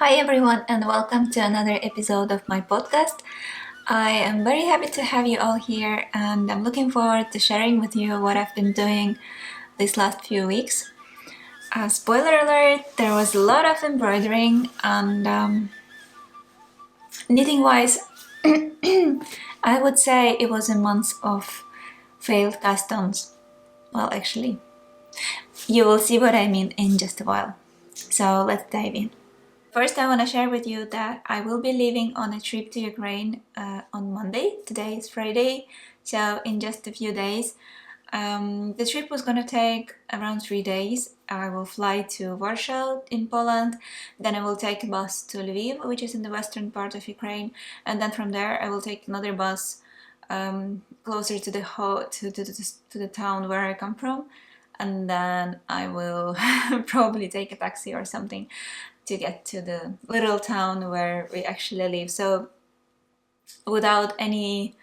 Hi everyone and welcome to another episode of my podcast. I am very happy to have you all here and I'm looking forward to sharing with you what I've been doing these last few weeks. Spoiler alert, there was a lot of embroidering and knitting wise I would say it was a month of failed cast-ons. Well, actually, you will see what I mean in just a while. So let's dive in. First, I want to share with you that I will be leaving on a trip to Ukraine on Monday. Today is Friday, so in just a few days. The trip was going to take around 3 days. I will fly to Warsaw in Poland, then I will take a bus to Lviv, which is in the western part of Ukraine, and then from there I will take another bus closer to the town where I come from, and then I will probably take a taxi or something to get to the little town where we actually live. So without any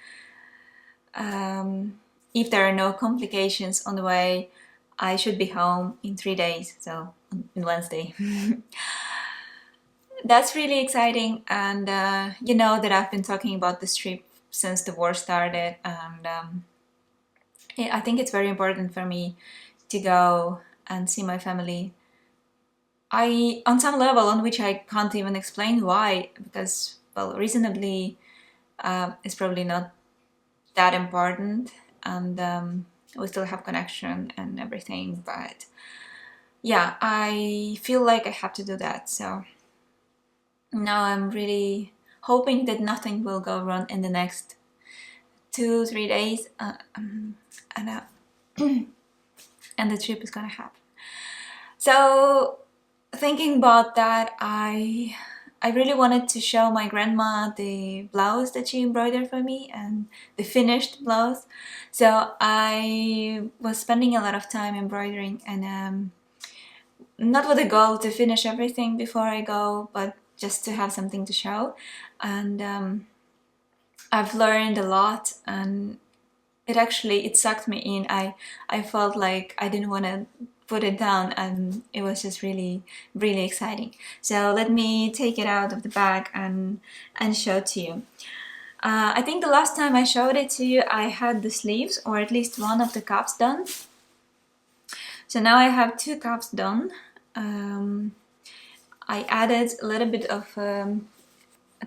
if there are no complications on the way, I should be home in 3 days, so on Wednesday. That's really exciting, and you know that I've been talking about this trip since the war started, and I think it's very important for me to go and see my family. On some level on which I can't even explain why, because, well, reasonably it's probably not that important, and we still have connection and everything, but yeah, I feel like I have to do that. So now I'm really hoping that nothing will go wrong in the next 2-3 days, and and the trip is gonna happen. So thinking about that, I really wanted to show my grandma the blouse that she embroidered for me, and the finished blouse. So I was spending a lot of time embroidering, and not with a goal to finish everything before I go, but just to have something to show. And I've learned a lot, and it sucked me in. I felt like I didn't want to put it down, and it was just really exciting. So let me take it out of the bag and show it to you. I think the last time I showed it to you I had the sleeves, or at least one of the cuffs done. So now I have 2 cuffs done. I added a little bit of a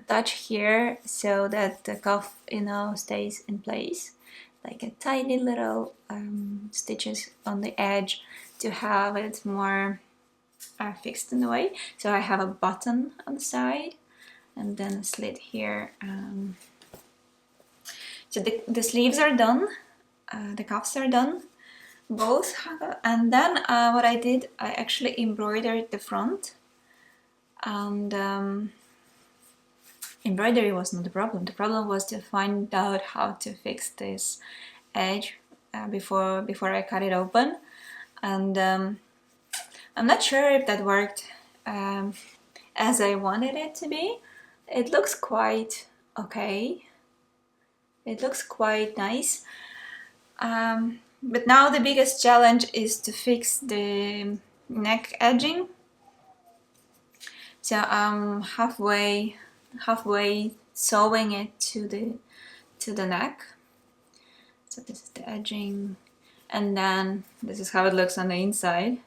touch here so that the cuff, stays in place, like a tiny little stitches on the edge to have it more fixed in the way. So I have a button on the side and then a slit here. So the sleeves are done, the cuffs are done, both. And then what I did, I actually embroidered the front, and embroidery was not the problem. The problem was to find out how to fix this edge before I cut it open, and I'm not sure if that worked as I wanted it to be. It looks quite okay. It looks quite nice. But now the biggest challenge is to fix the neck edging. So I'm halfway sewing it to the neck. So this is the edging, and then this is how it looks on the inside.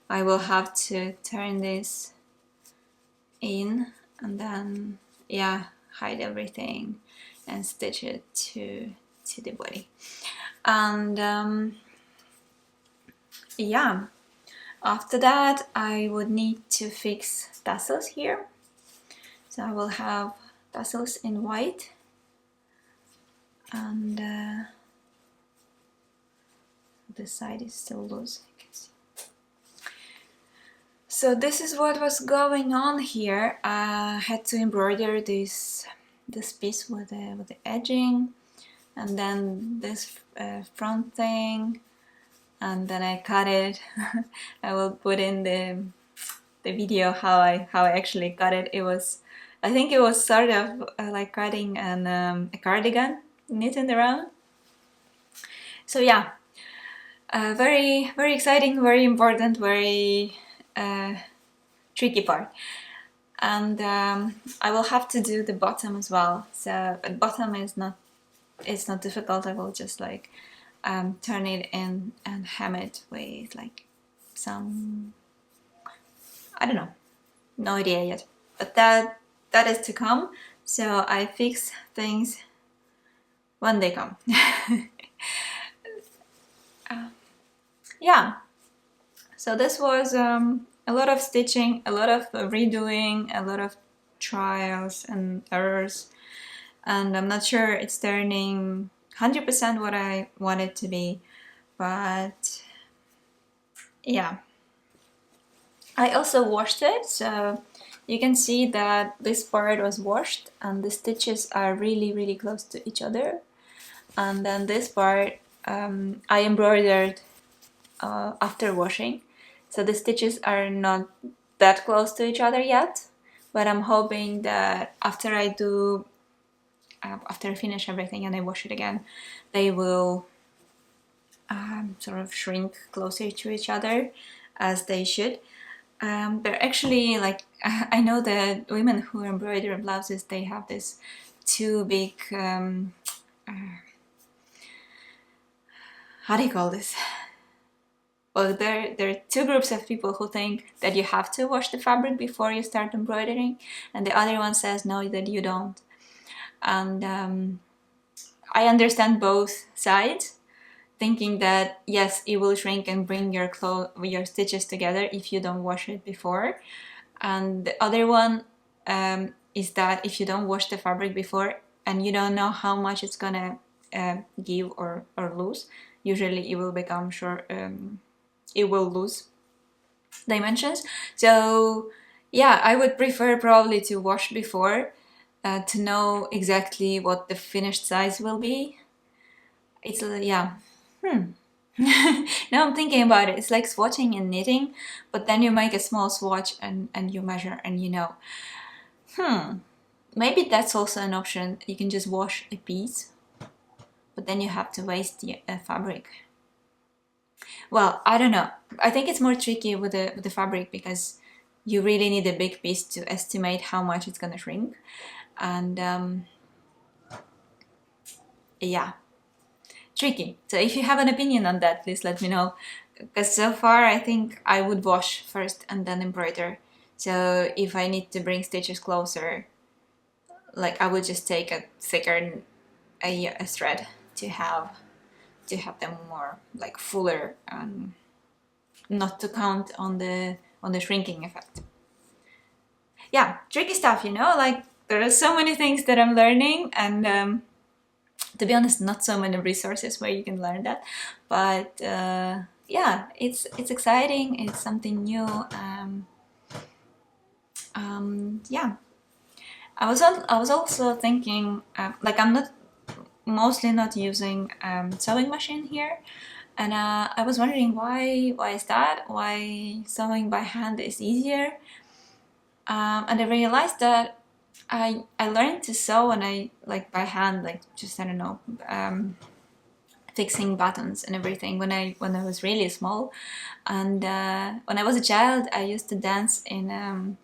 I will have to turn this in and then hide everything and stitch it to the body. And after that I would need to fix tassels here. So I will have tassels in white, and this side is still loose, I can see. So this is what was going on here. I had to embroider this piece with the edging, and then this front thing, and then I cut it. I will put in the video how I actually cut it. I think it was sort of like cutting a cardigan knitted around. So yeah, very exciting, very important, very tricky part. and I will have to do the bottom as well. So but bottom is not, it's not difficult. I will just like turn it in and hem it with like some, I don't know, no idea yet, but that is to come. So I fix things when they come. Yeah, so this was a lot of stitching, a lot of redoing, a lot of trials and errors, and I'm not sure it's turning 100% what I want it to be, but yeah. I also washed it, so you can see that this part was washed and the stitches are really close to each other, and then this part I embroidered after washing, so the stitches are not that close to each other yet, but I'm hoping that after I do after I finish everything and I wash it again, they will sort of shrink closer to each other as they should. They're actually like, I know that women who embroider blouses, they have this two big how do you call this? Well, there are two groups of people who think that you have to wash the fabric before you start embroidering, and the other one says no, that you don't. And I understand both sides, thinking that yes, it will shrink and bring your stitches together if you don't wash it before. And the other one is that if you don't wash the fabric before and you don't know how much it's gonna give or lose, usually it will become short. It will lose dimensions. So yeah, I would prefer probably to wash before to know exactly what the finished size will be. It's yeah. Now I'm thinking about it. It's like swatching and knitting, but then you make a small swatch and you measure and you know. Maybe that's also an option. You can just wash a piece, but then you have to waste the fabric. Well, I don't know. I think it's more tricky with the fabric because you really need a big piece to estimate how much it's gonna shrink, and yeah, tricky. So if you have an opinion on that, please let me know. Because so far I think I would wash first and then embroider. So if I need to bring stitches closer, like I would just take a thicker a thread to have them more like fuller and not to count on the shrinking effect. Yeah, tricky stuff, you know, like there are so many things that I'm learning, and to be honest, not so many resources where you can learn that, but yeah, it's exciting, it's something new. Yeah, I was also thinking, like I'm mostly not using sewing machine here, and I was wondering why is that? Why sewing by hand is easier? And I realized that I learned to sew and I like by hand, like just I don't know, fixing buttons and everything when I was really small, and when I was a child, I used to dance in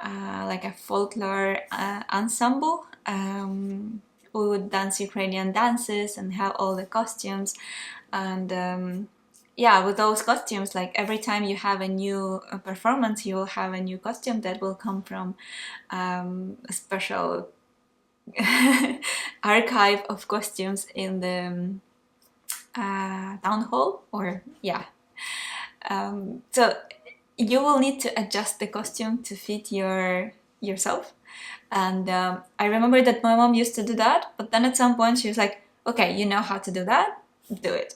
like a folklore ensemble. We would dance Ukrainian dances and have all the costumes, and yeah, with those costumes, like every time you have a new performance, you will have a new costume that will come from a special archive of costumes in the town hall, or yeah. So you will need to adjust the costume to fit yourself. And I remember that my mom used to do that, but then at some point she was like, okay, you know how to do that, do it.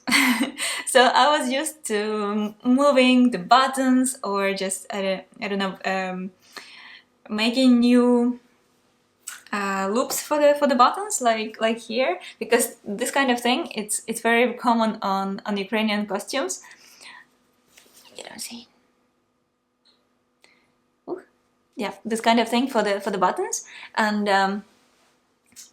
So I was used to moving the buttons or just, I don't know, making new loops for the buttons, like here, because this kind of thing, it's very common on Ukrainian costumes. You don't see. Yeah, this kind of thing for the buttons, and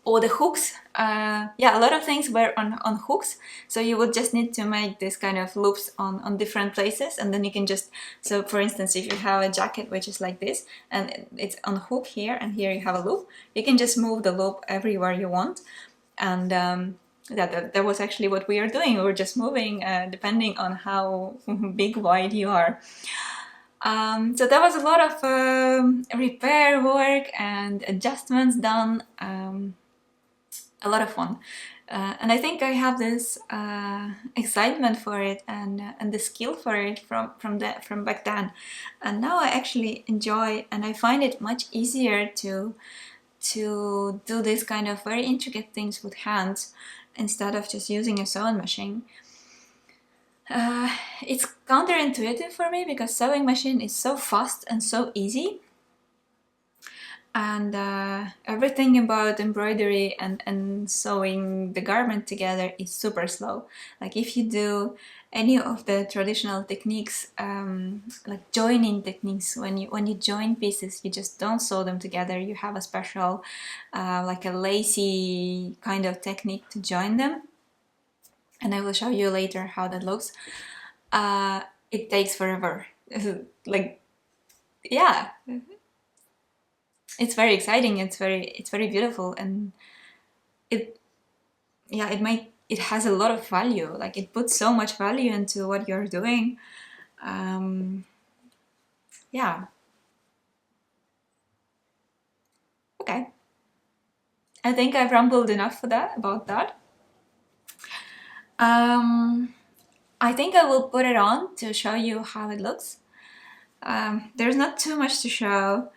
or the hooks, yeah, a lot of things were on hooks, so you would just need to make this kind of loops on different places, and then you can just, so for instance, if you have a jacket which is like this and it's on hook here and here you have a loop, you can just move the loop everywhere you want. And that was actually what we are doing. We were just moving depending on how big wide you are. So there was a lot of repair work and adjustments done. A lot of fun, and I think I have this excitement for it and the skill for it from back then, and now I actually enjoy, and I find it much easier to do this kind of very intricate things with hands instead of just using a sewing machine. It's counterintuitive for me because sewing machine is so fast and so easy, and everything about embroidery and sewing the garment together is super slow. Like if you do any of the traditional techniques, like joining techniques, when you join pieces, you just don't sew them together. You have a special, like a lacy kind of technique to join them, and I will show you later how that looks. It takes forever. Like, yeah. It's very exciting. It's very beautiful, and it has a lot of value. Like it puts so much value into what you're doing. Yeah. Okay. I think I've rambled enough about that. I think I will put it on to show you how it looks. There's not too much to show,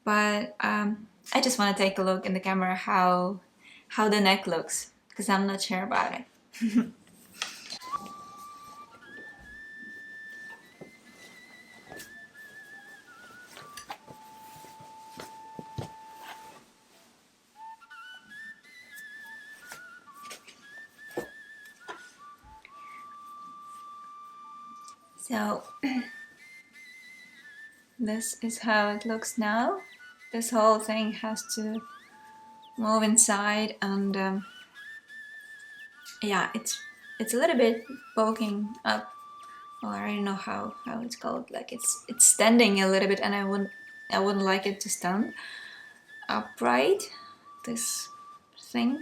but I just want to take a look in the camera how the neck looks, because I'm not sure about it. So this is how it looks now. This whole thing has to move inside, and yeah, it's a little bit poking up, or I don't know how it's called. Like it's standing a little bit, and I wouldn't like it to stand upright, this thing.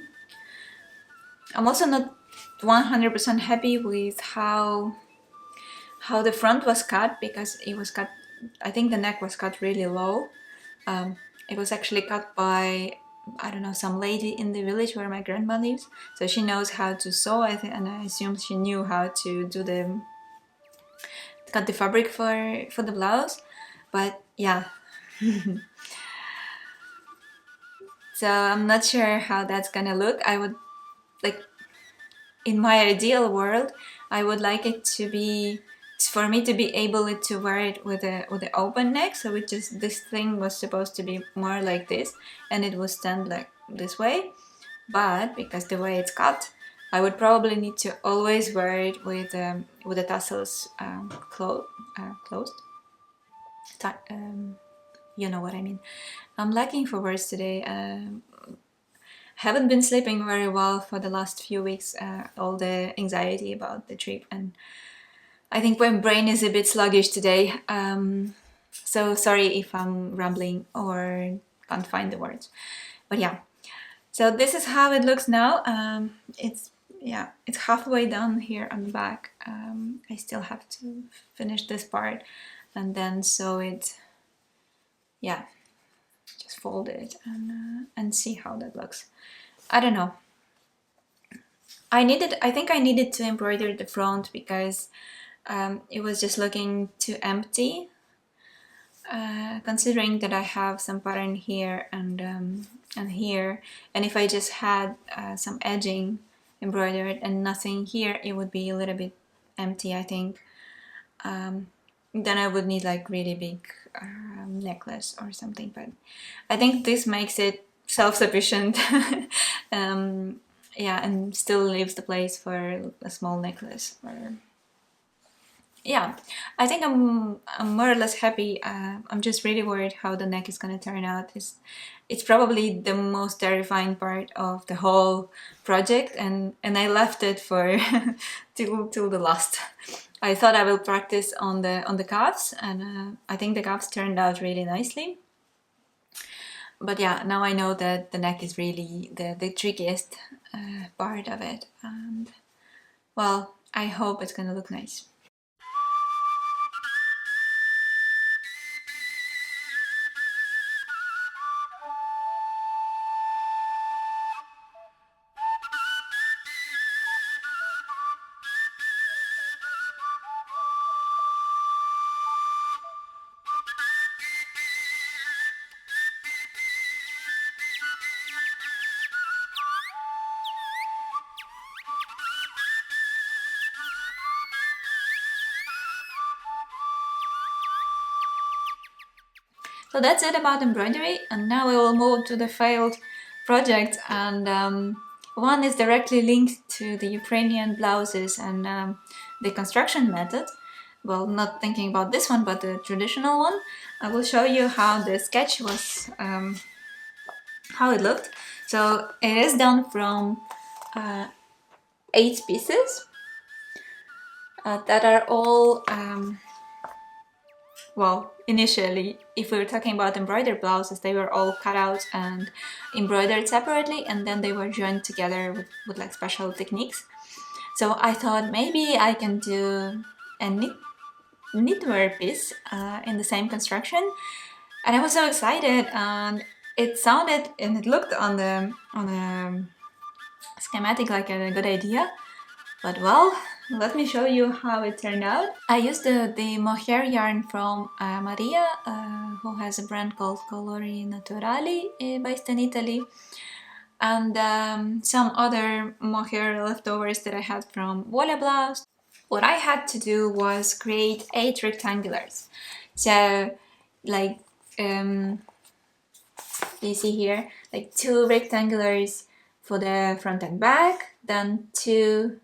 I'm also not 100% happy with how the front was cut, because it was cut, I think the neck was cut really low. It was actually cut by, I don't know, some lady in the village where my grandma lives. So she knows how to sew, and I assume she knew how to cut the fabric for the blouse. But yeah. So I'm not sure how that's gonna look. I would, like, in my ideal world, I would like it to be, for me to be able to wear it with a open neck. So it just, this thing was supposed to be more like this, and it would stand like this way. But because the way it's cut, I would probably need to always wear it with the tassels closed. You know what I mean. I'm lacking for words today. Haven't been sleeping very well for the last few weeks. All the anxiety about the trip, and I think my brain is a bit sluggish today. So sorry if I'm rambling or can't find the words. But yeah, so this is how it looks now. It's halfway done here on the back. I still have to finish this part and then sew it. Yeah, just fold it and see how that looks. I don't know. I think I needed to embroider the front because it was just looking too empty. Considering that I have some pattern here and here, and if I just had some edging embroidered and nothing here, it would be a little bit empty, I think. Then I would need like really big necklace or something, but I think this makes it self-sufficient. Yeah, and still leaves the place for a small necklace. yeah, I think I'm more or less happy. I'm just really worried how the neck is gonna turn out. It's probably the most terrifying part of the whole project, and I left it for till the last. I thought I will practice on the calves, and I think the calves turned out really nicely. But yeah, now I know that the neck is really the trickiest part of it, and well, I hope it's gonna look nice. So that's it about embroidery, and now we will move to the failed project. And one is directly linked to the Ukrainian blouses and the construction method. Well, not thinking about this one, but the traditional one. I will show you how the sketch was, how it looked. So it is done from 8 pieces that are all well, initially, if we were talking about embroidered blouses, they were all cut out and embroidered separately, and then they were joined together with like special techniques. So I thought maybe I can do a knitwear piece in the same construction, and I was so excited, and it sounded and it looked on the schematic like a good idea. But well, let me show you how it turned out. I used the mohair yarn from Maria, who has a brand called Colori Naturali, based in Italy, and some other mohair leftovers that I had from Blouse. What I had to do was create 8 rectangulars. So, like, you see here, like 2 rectangulars for the front and back, then 2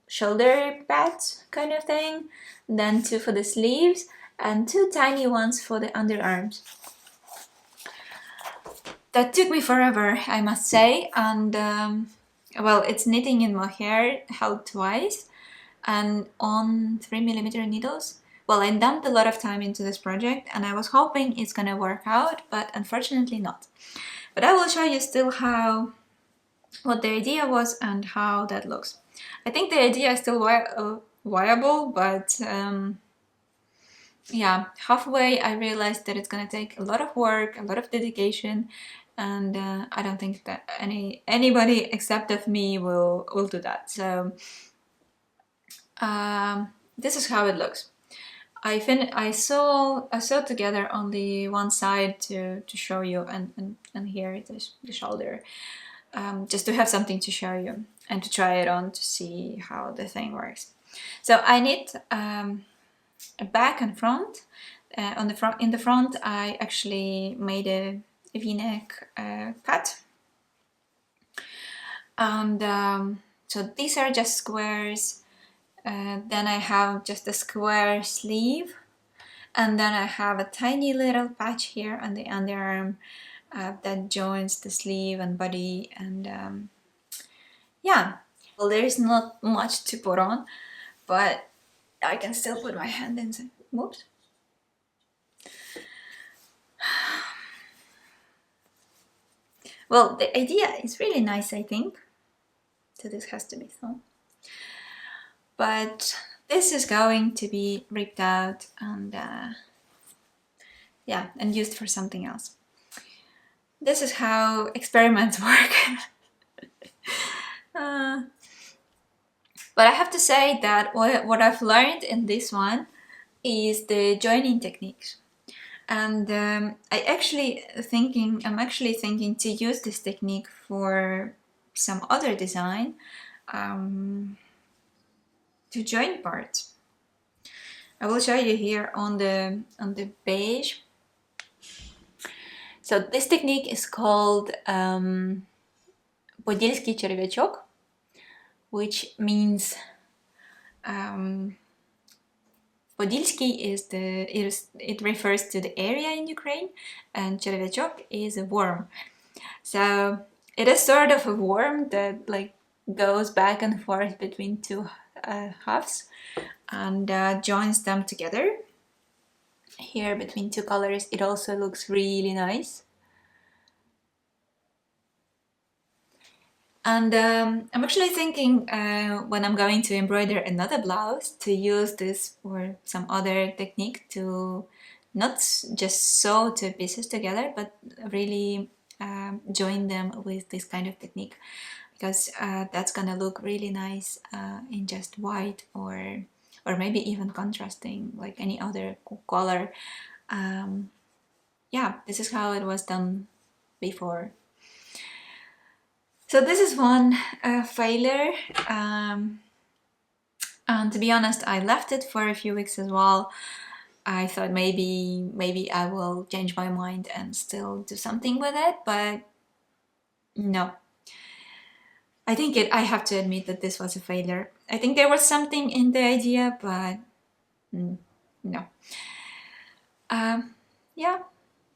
shoulder pads kind of thing, then 2 for the sleeves, and 2 tiny ones for the underarms. That took me forever, I must say, and well, it's knitting in mohair held twice and on 3mm needles. Well, I dumped a lot of time into this project and I was hoping it's gonna work out, but unfortunately not. But I will show you still what the idea was and how that looks. I think the idea is still viable, but yeah, halfway I realized that it's gonna take a lot of work, a lot of dedication, and I don't think that anybody except of me will do that. So this is how it looks. I sew together only one side to show you, and here it is the shoulder, just to have something to show you and to try it on to see how the thing works. So I knit a back and front. In the front, I actually made a V-neck cut, and so these are just squares. Then I have just a square sleeve, and then I have a tiny little patch here on the underarm that joins the sleeve and body, and yeah. Well, there is not much to put on, but I can still put my hand inside. Whoops. Well, the idea is really nice, I think. So this has to be sewn. But this is going to be ripped out and yeah, and used for something else. This is how experiments work. But I have to say that what I've learned in this one is the joining techniques. And I'm actually thinking to use this technique for some other design, to join parts. I will show you here on the beige. So this technique is called Подільський червячок, which means Podilsky it refers to the area in Ukraine, and червячок is a worm. So it is sort of a worm that like goes back and forth between two halves and joins them together. Here between two colors, it also looks really nice. And I'm actually thinking when I'm going to embroider another blouse to use this or some other technique to not just sew two pieces together, but really join them with this kind of technique, because that's gonna look really nice in just white or maybe even contrasting like any other color. Yeah, this is how it was done before. So this is one failure, and to be honest, I left it for a few weeks as well. I thought maybe I will change my mind and still do something with it, but no. I have to admit that this was a failure. I think there was something in the idea, but no. Yeah,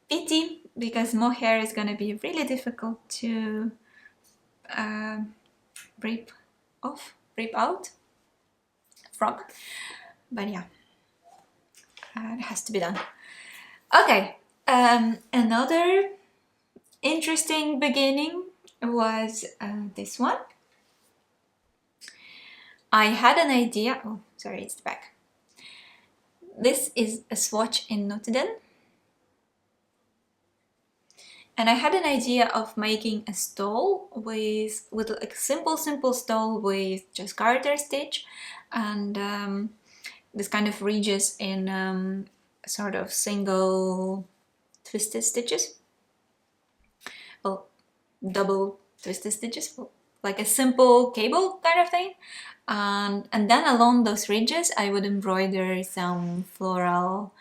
pity, because mohair is gonna be really difficult to rip out from. But yeah, it has to be done. Okay, another interesting beginning was this one. I had an idea. Oh, sorry, it's the back. This is a swatch in Nutiden. And I had an idea of making a stole with like a simple stole with just garter stitch and this kind of ridges in sort of single twisted stitches. Well, double twisted stitches, like a simple cable kind of thing. And then along those ridges, I would embroider some floral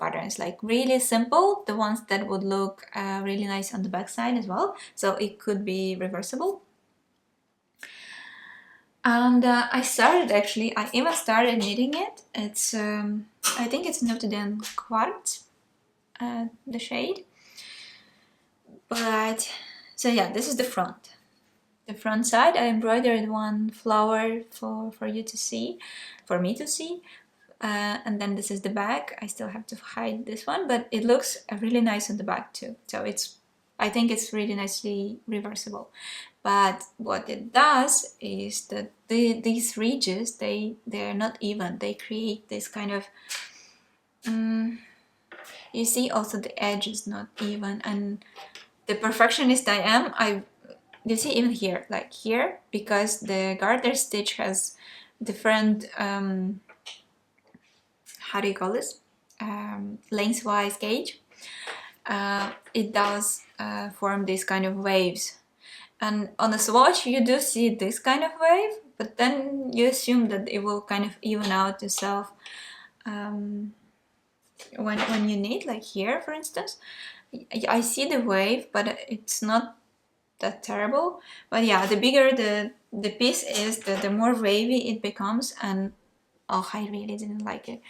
patterns, like really simple, the ones that would look really nice on the back side as well. So it could be reversible. And I even started knitting it. It's, I think it's Nutiden Quartz, the shade. But, so yeah, this is the front. The front side, I embroidered one flower for you to see, for me to see. And then this is the back. I still have to hide this one, but it looks really nice on the back too. So I think it's really nicely reversible. But what it does is that these ridges, they're not even. They create this kind of, you see also the edge is not even. And the perfectionist I am, you see even here, like here, because the garter stitch has different, how do you call this? Lengthwise gauge. It does form these kind of waves. And on a swatch, you do see this kind of wave, but then you assume that it will kind of even out itself when you knit, like here, for instance. I see the wave, but it's not that terrible. But yeah, the bigger the piece is, the more wavy it becomes, and oh, I really didn't like it.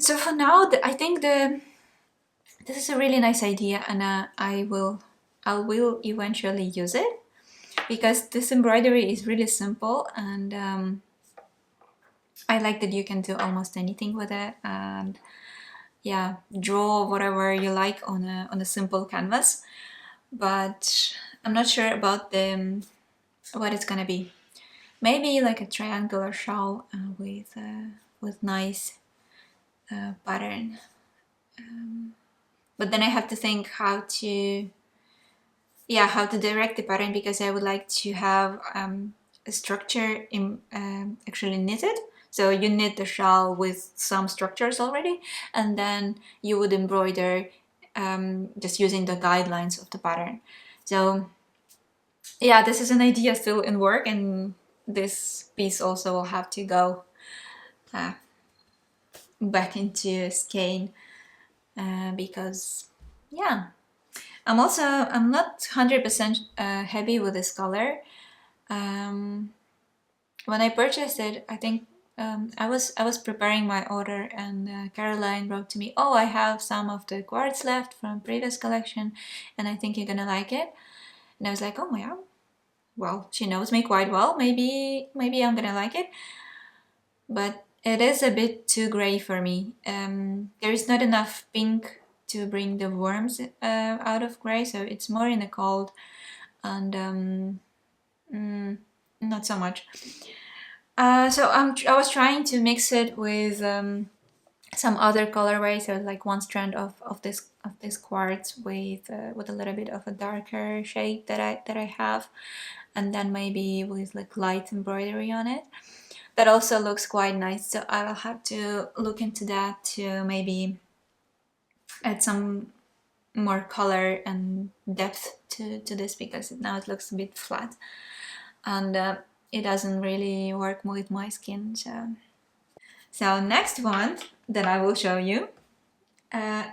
So for now, I think this is a really nice idea, and I will eventually use it, because this embroidery is really simple, and I like that you can do almost anything with it, and yeah, draw whatever you like on a simple canvas. But I'm not sure about what it's gonna be. Maybe like a triangular shawl with nice pattern. But then I have to think how to direct the pattern, because I would like to have a structure actually knitted. So you knit the shawl with some structures already, and then you would embroider just using the guidelines of the pattern. So yeah, this is an idea still in work, and this piece also will have to go back into skein because yeah, I'm not 100% happy with this color. when I purchased it, I think I was preparing my order, and Caroline wrote to me, "Oh, I have some of the quartz left from previous collection, and I think you're gonna like it." And I was like, "Oh yeah, well, she knows me quite well. Maybe I'm gonna like it." But it is a bit too gray for me. There is not enough pink to bring the worms out of gray, so it's more in the cold, and not so much. So I was trying to mix it with some other colorway, so like one strand of this quartz with a little bit of a darker shade that I have, and then maybe with like light embroidery on it. That also looks quite nice. So I will have to look into that to maybe add some more color and depth to this, because now it looks a bit flat, and it doesn't really work with my skin. So next one that I will show you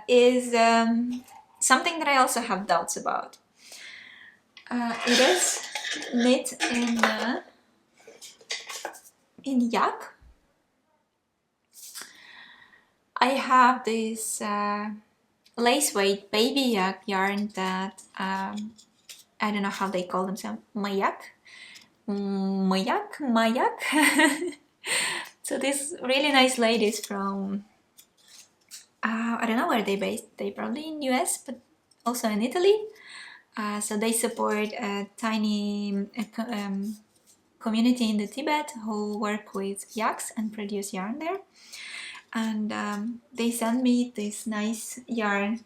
is something that I also have doubts about. It is knit in yak. I have this lace weight baby yak yarn that I don't know how they call themselves, Myak. So these really nice ladies from I don't know where they're based. They probably in US, but also in Italy. So they support a tiny community in the Tibet who work with yaks and produce yarn there. And they sent me this nice yarn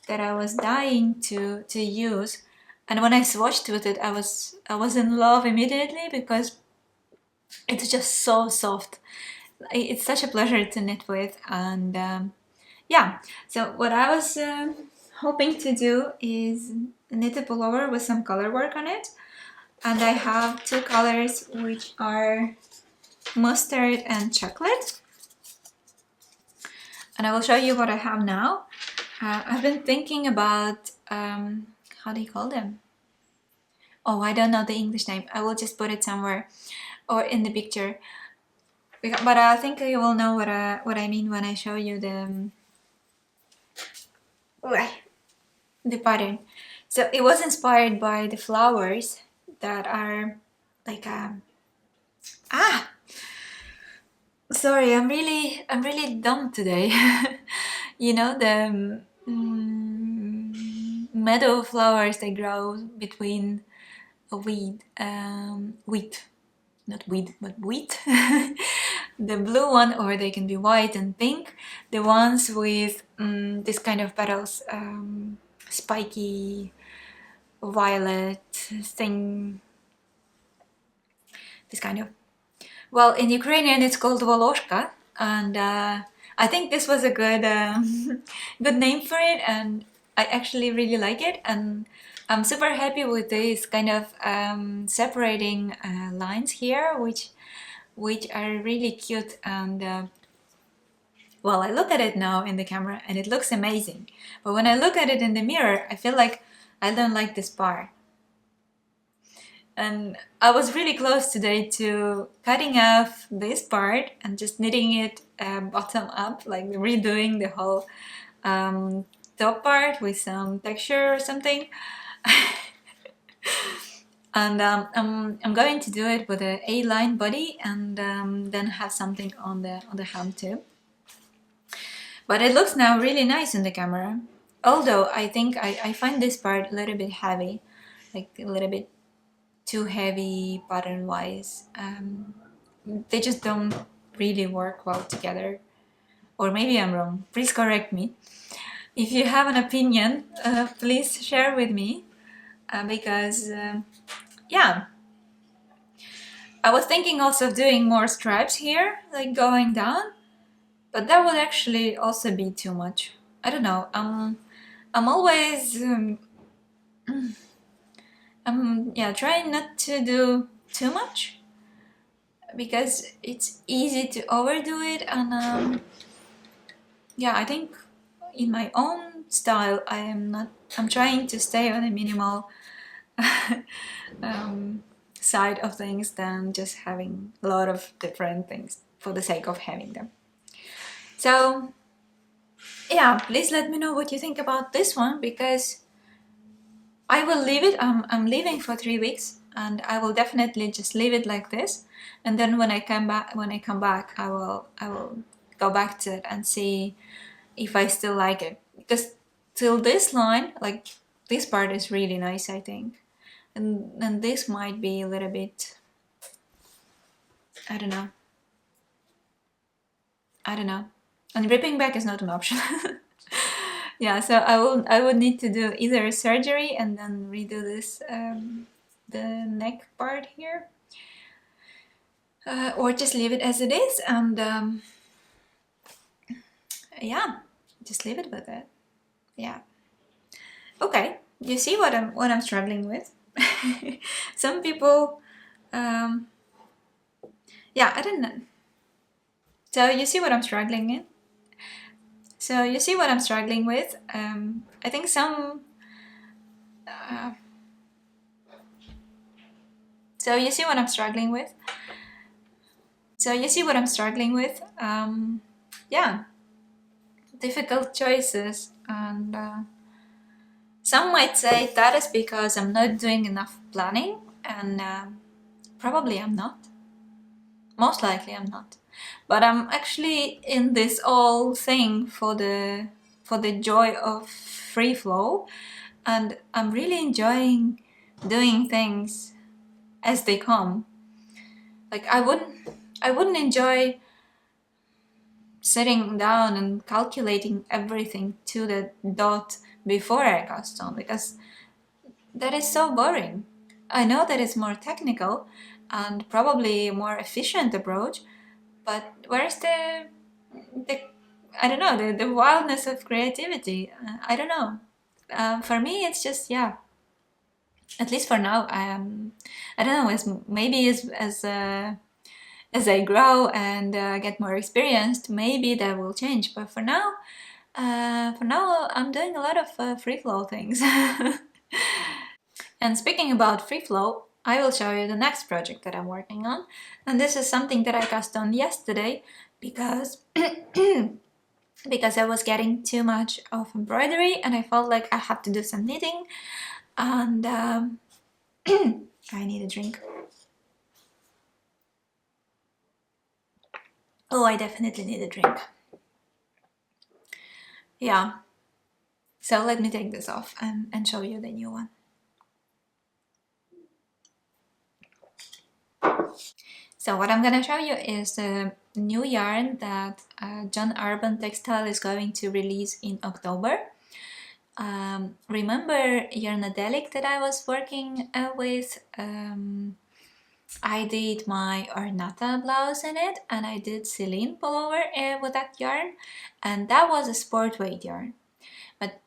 that I was dying to use. And when I swatched with it, I was in love immediately, because it's just so soft. It's such a pleasure to knit with, and yeah. So what I was hoping to do is knit a pullover with some color work on it, and I have two colors, which are mustard and chocolate, and I will show you what I have now. I've been thinking about how do you call them? Oh, I don't know the English name. I will just put it somewhere or in the picture. But I think you will know what I mean when I show you the pattern. So it was inspired by the flowers that are like sorry, I'm really dumb today. You know, the meadow flowers, they grow between a wheat, not weed, but wheat. The blue one, or they can be white and pink. The ones with this kind of petals, spiky violet thing. This kind of, well, in Ukrainian it's called Voloshka, and I think this was a good good name for it, and I actually really like it, and I'm super happy with this kind of separating lines here, which are really cute, and well, I look at it now in the camera and it looks amazing, but when I look at it in the mirror, I feel like I don't like this part. And I was really close today to cutting off this part and just knitting it bottom up, like redoing the whole top part with some texture or something. And I'm going to do it with an A-line body, and then have something on the hem too. But it looks now really nice in the camera. Although I think I find this part a little bit heavy, like a little bit too heavy pattern-wise. They just don't really work well together. Or maybe I'm wrong. Please correct me. If you have an opinion, please share with me, because yeah. I was thinking also of doing more stripes here, like going down, but that would actually also be too much. I don't know. I'm always trying not to do too much, because it's easy to overdo it, and I think in my own style I'm trying to stay on a minimal side of things than just having a lot of different things for the sake of having them. So yeah, please let me know what you think about this one, because I will leave it. I'm leaving for 3 weeks, and I will definitely just leave it like this. And then when I come back, I will go back to it and see if I still like it. Because till this line, like this part is really nice, I think, and this might be a little bit, I don't know. And ripping back is not an option. Yeah, so I would need to do either a surgery and then redo this the neck part here, or just leave it as it is, and yeah, just leave it with it. Yeah. Okay, you see what I'm struggling with. Some people, yeah, I don't know. So you see what I'm struggling in. So you see what I'm struggling with. I think some. So you see what I'm struggling with. Yeah, difficult choices, and some might say that is because I'm not doing enough planning, and probably I'm not. Most likely I'm not. But I'm actually in this whole thing for the joy of free flow, and I'm really enjoying doing things as they come. Like I wouldn't enjoy sitting down and calculating everything to the dot before I cast on, because that is so boring. I know that it's more technical and probably a more efficient approach, but where's the I don't know, the wildness of creativity? I don't know. For me, it's just, yeah. At least for now, I don't know. Maybe as I grow and get more experienced, maybe that will change. But for now, I'm doing a lot of free flow things. And speaking about free flow, I will show you the next project that I'm working on. And this is something that I cast on yesterday because because I was getting too much of embroidery and I felt like I had to do some knitting, and I need a drink. Oh, I definitely need a drink. Yeah. So let me take this off and show you the new one. So what I'm gonna show you is the new yarn that John Urban Textile is going to release in October. Remember Yarnadelic that I was working with? I did my ornata blouse in it, and I did Celine pullover with that yarn, and that was a sport weight yarn.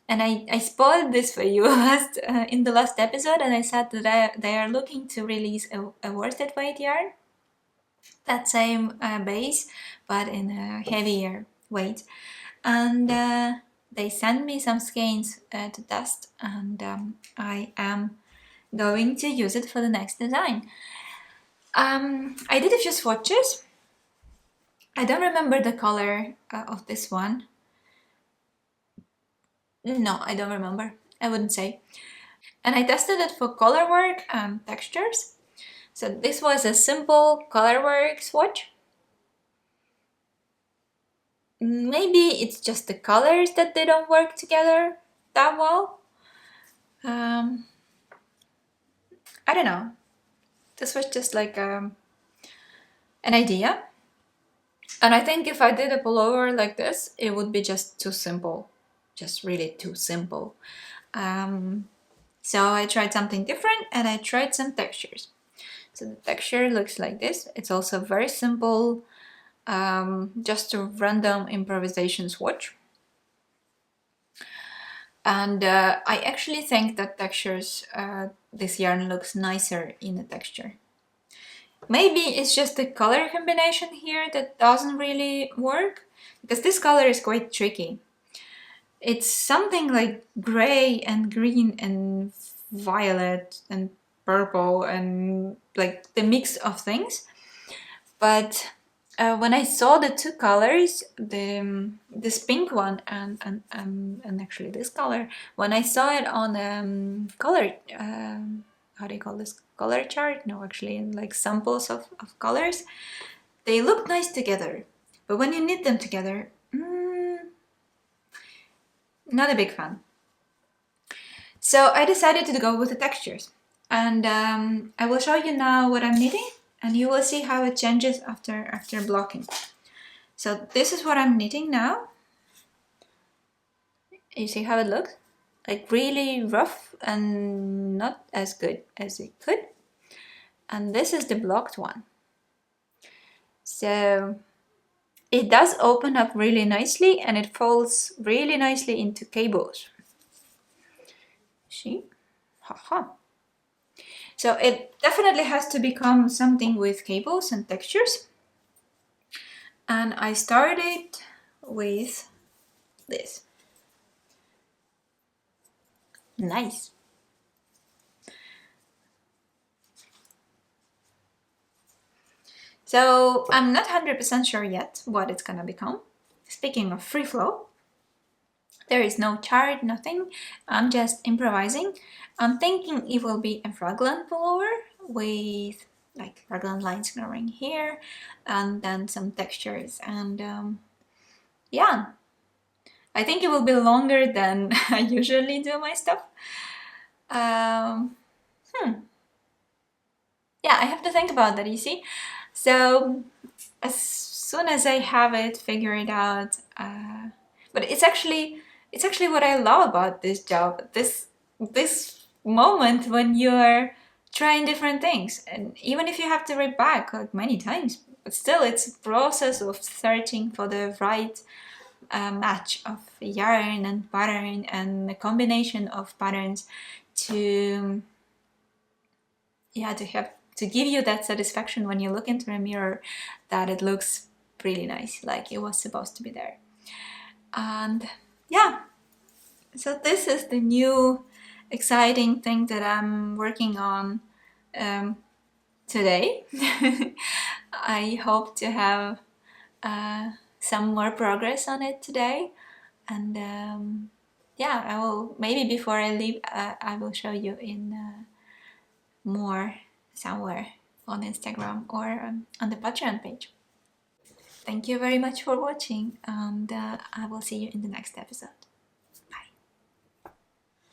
And I spoiled this for you in the last episode, and I said that they are looking to release a worsted weight yarn, that same base, but in a heavier weight. And they sent me some skeins to test, and I am going to use it for the next design. I did a few swatches. I don't remember the color of this one. No, I don't remember. I wouldn't say. And I tested it for color work and textures. So this was a simple color work swatch. Maybe it's just the colors that they don't work together that well. I don't know. This was just like an idea. And I think if I did a pullover like this, it would be just too simple. Just really too simple. So I tried something different, and I tried some textures. So the texture looks like this. It's also very simple, just a random improvisation swatch. And I actually think that textures, this yarn looks nicer in a texture. Maybe it's just the color combination here that doesn't really work, because this color is quite tricky. It's something like gray and green and violet and purple and like the mix of things. But when I saw the two colors, this pink one and actually this color, when I saw it on color, how do you call this, color chart? No, actually like samples of colors, they look nice together. But when you knit them together, not a big fan. So I decided to go with the textures, and I will show you now what I'm knitting, and you will see how it changes after blocking. So this is what I'm knitting now. You see how it looks? Like really rough and not as good as it could. And this is the blocked one. So it does open up really nicely, and it folds really nicely into cables. See? Haha. So it definitely has to become something with cables and textures. And I started with this. Nice. So I'm not 100% sure yet what it's gonna become. Speaking of free flow, there is no chart, nothing. I'm just improvising. I'm thinking it will be a raglan pullover with like raglan lines going here, and then some textures. And yeah, I think it will be longer than I usually do my stuff. Yeah, I have to think about that, you see. So as soon as I have it figured out, but it's actually what I love about this job, this moment when you're trying different things, and even if you have to read back like many times, but still it's a process of searching for the right match of yarn and pattern and the combination of patterns to to give you that satisfaction when you look into a mirror that it looks really nice, like it was supposed to be there. And yeah, so this is the new exciting thing that I'm working on today. I hope to have some more progress on it today, and yeah, I will, maybe before I leave, I will show you in more somewhere on Instagram or on the Patreon page. Thank you very much for watching, and I will see you in the next episode.